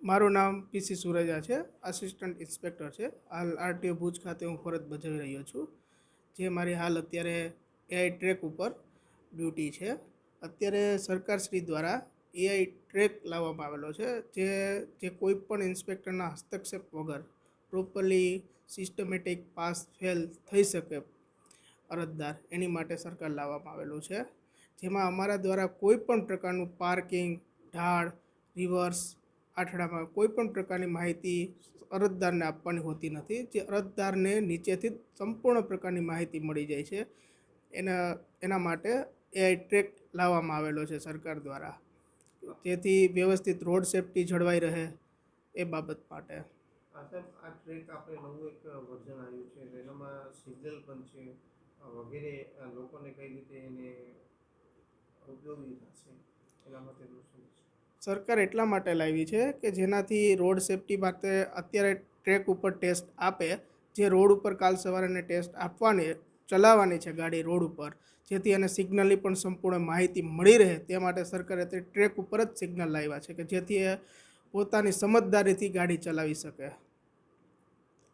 મારું નામ પીસી સુરેજા છે, આસિસ્ટન્ટ ઇન્સ્પેક્ટર છે. હાલ આરટીઓ ભુજ ખાતે હું ફરજ બજાવી રહ્યો છું. જે મારી હાલ અત્યારે એઆઈ ટ્રેક ઉપર ડ્યુટી છે. અત્યારે સરકારશ્રી દ્વારા એઆઈ ટ્રેક લાવવામાં આવેલો છે, જે કોઈ પણ ઇન્સ્પેક્ટરના હસ્તક્ષેપ વગર પ્રોપરલી સિસ્ટમેટિક પાસ ફેલ થઈ શકે અરજદાર, એની માટે સરકાર લાવવામાં આવેલું છે. જેમાં અમારા દ્વારા કોઈ પણ પ્રકારનું પાર્કિંગ, ઢાળ, રિવર્સ, આઠડામાં કોઈ પણ પ્રકારની માહિતી અરજદારને આપવાની હોતી નથી. જે અરજદારને નીચેથી સંપૂર્ણ પ્રકારની માહિતી મળી જાય છે. એના માટે એઆઈ ટ્રેક લાવવામાં આવેલો છે સરકાર દ્વારા, જેથી વ્યવસ્થિત રોડ સેફટી જળવાઈ રહે એ બાબત માટે. આ ટ્રેક આપણે નવું એક વર્ઝન આવ્યું છે, એનામાં સિગ્નલ પણ છે વગેરે, લોકોને કઈ રીતે એને ઉપયોગી થશે એના માટે સરકાર એટલા માટે લાવી છે કે જેનાથી રોડ સેફટી માટે અત્યારે ટ્રેક ઉપર ટેસ્ટ આપે, જે રોડ ઉપર કાલ સવારે ટેસ્ટ ચલાવવાની છે ગાડી રોડ ઉપર, જેથી એને સિગ્નલની પણ સંપૂર્ણ માહિતી મળી રહે તે માટે સરકારે તે ટ્રેક ઉપર જ સિગ્નલ લાવ્યા છે કે જેથી એ પોતાની સમજદારીથી ગાડી ચલાવી શકે.